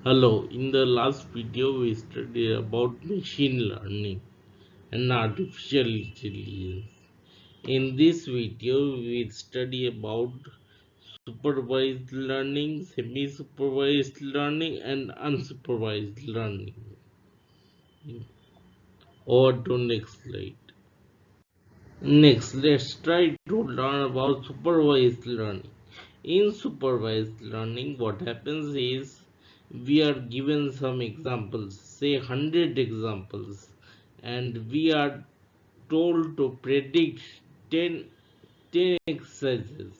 Hello, in the last video we studied about machine learning and artificial intelligence. In this video we study about supervised learning, semi-supervised learning and unsupervised learning. Over to next slide. Next, let's try to learn about supervised learning. In supervised learning, what happens is we are given some examples, say 100 examples, and we are told to predict 10, 10 exercises.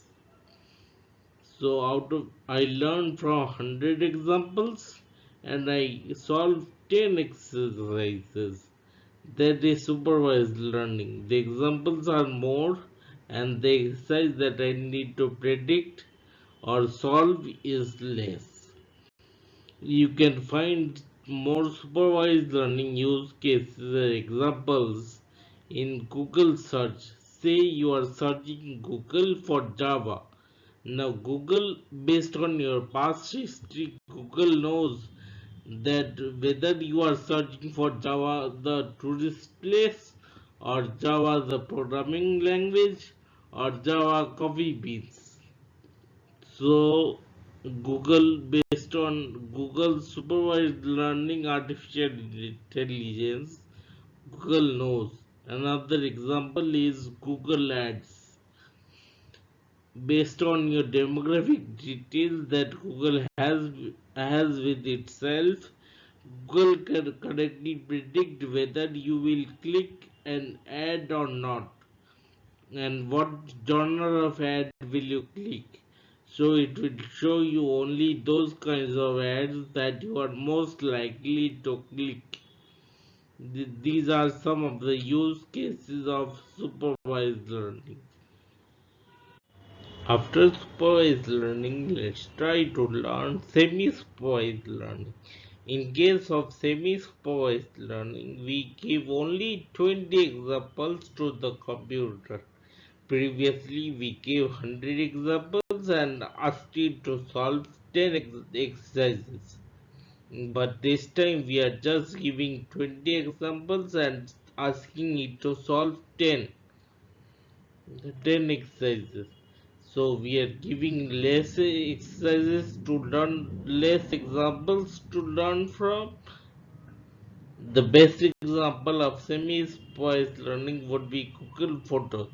So out of I learned from 100 examples and I solved 10 exercises. That is supervised learning. The examples are more and the exercise that I need to predict or solve is less. You can find more supervised learning use cases and examples in Google search. Say you are searching Google for Java. Now Google, based on your past history, Google knows that whether you are searching for Java the tourist place or Java the programming language or Java coffee beans. So Google, based on Google supervised learning artificial intelligence, Google knows. Another example is Google Ads. Based on your demographic details that Google has with itself, Google can correctly predict whether you will click an ad or not and what genre of ad will you click. So it will show you only those kinds of ads that you are most likely to click. These are some of the use cases of supervised learning. After supervised learning, let's try to learn semi-supervised learning. In case of semi-supervised learning, we give only 20 examples to the computer. Previously, we gave 100 examples and asked it to solve 10 exercises. But this time, we are just giving 20 examples and asking it to solve 10 exercises. So we are giving less exercises to learn, less examples to learn from. The best example of semi-supervised learning would be Google Photos.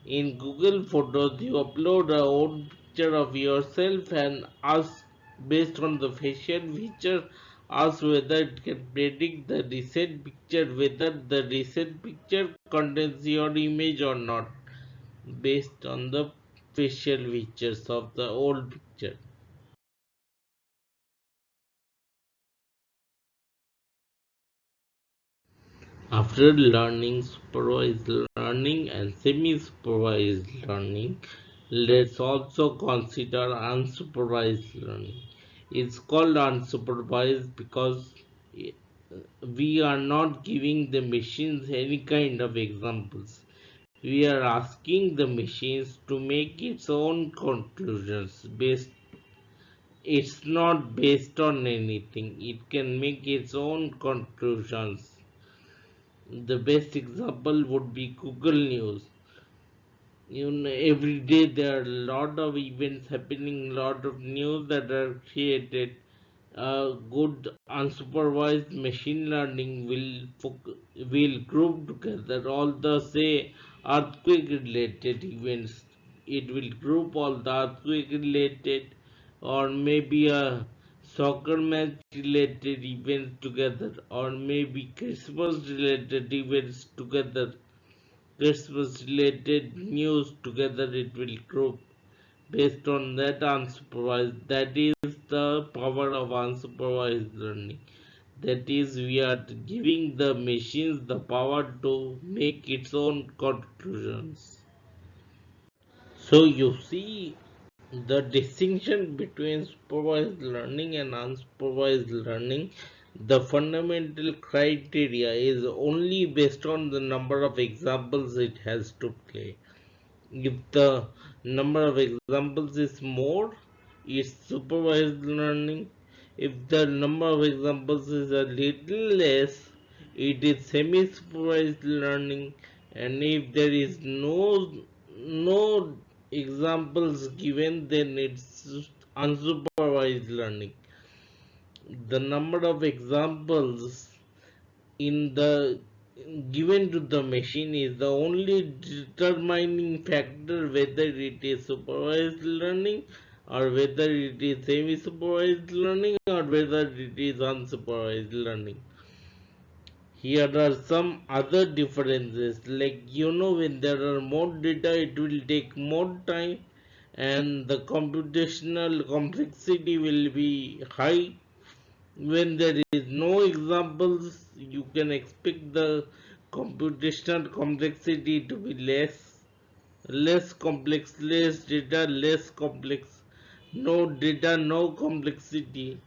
In Google Photos, you upload a own picture of yourself and ask, based on the facial feature, ask whether it can predict the recent picture, whether the recent picture contains your image or not, based on the facial features of the old picture. After learning supervised learning and semi-supervised learning, let's also consider unsupervised learning. It's called unsupervised because we are not giving the machines any kind of examples. We are asking the machines to make its own conclusions based. It's not based on anything. It can make its own conclusions. The best example would be Google News. Every day there are a lot of events happening, lot of news that are created. Good unsupervised machine learning will group together all the, say, earthquake related events. It will group all the earthquake related or maybe a soccer match related events together or maybe Christmas related events together, Christmas related news together. It will group based on that unsupervised. That is the power of unsupervised learning. That is, we are giving the machines the power to make its own conclusions. So you see the distinction between supervised learning and unsupervised learning. The fundamental criteria is only based on the number of examples it has to play. If the number of examples is more, it's supervised learning. If the number of examples is a little less, it is semi-supervised learning, and if there is no examples given, then it's unsupervised learning. The number of examples in the given to the machine is the only determining factor whether it is supervised learning or whether it is semi-supervised learning or whether it is unsupervised learning. Here are some other differences, like when there are more data it will take more time and the computational complexity will be high. When there is no examples, you can expect the computational complexity to be less complex, less data, less complex. No data, no complexity.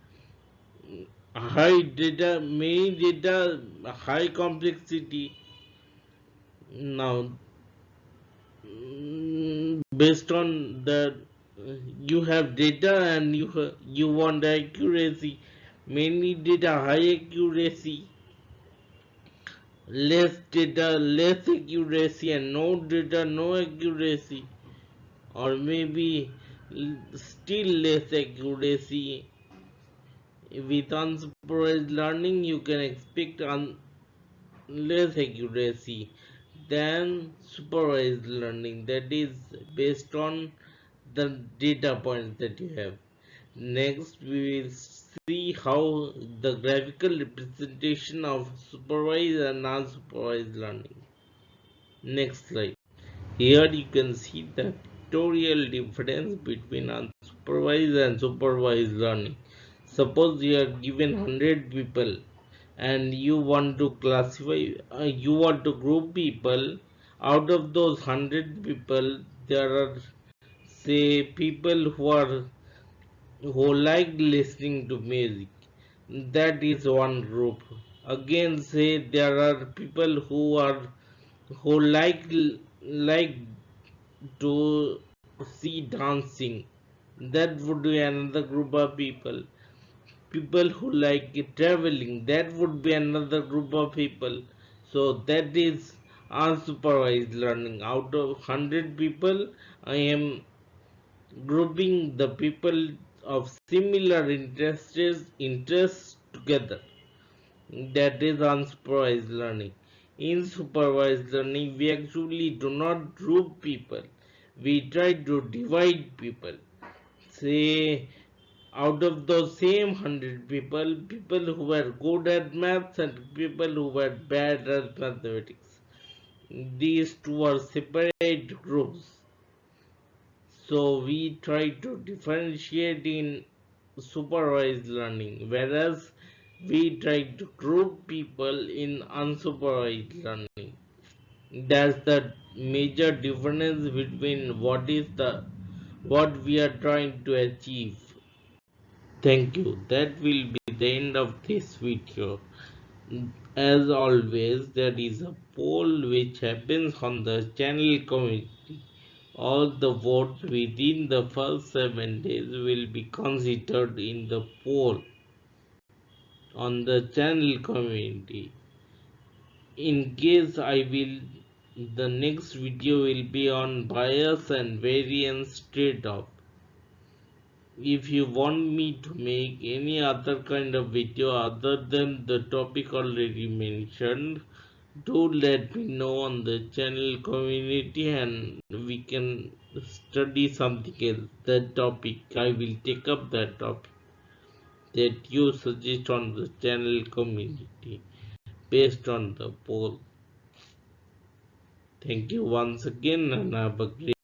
High data, many data, high complexity. Now, based on that, you have data and you want accuracy. Many data, high accuracy. Less data, less accuracy, and no data, no accuracy, or maybe still less accuracy. With unsupervised learning, you can expect less accuracy than supervised learning, that is based on the data points that you have. Next, we will see how the graphical representation of supervised and unsupervised learning. Next slide. Here you can see the pictorial difference between unsupervised and supervised learning. Suppose you are given 100 people and you want to you want to group people. Out of those 100 people, there are, say, people who like listening to music. That is one group. Again, say there are people who like to see dancing. That would be another group of people. People who like traveling, that would be another group of people. So that is unsupervised learning. Out of 100 people, I am grouping the people of similar interests together. That is unsupervised learning. In supervised learning, we actually do not group people. We try to divide people. Say, out of those same 100 people, people who were good at maths and people who were bad at mathematics. These two are separate groups. So we try to differentiate in supervised learning, whereas we try to group people in unsupervised learning. That's the major difference between what we are trying to achieve. Thank you. That will be the end of this video. As always, there is a poll which happens on the channel community. All the votes within the first 7 days will be considered in the poll on the channel community. In case the next video will be on bias and variance trade-off. If you want me to make any other kind of video other than the topic already mentioned, do let me know on the channel community and we can study something else. That topic, I will take up that topic that you suggest on the channel community based on the poll. Thank you once again and have a great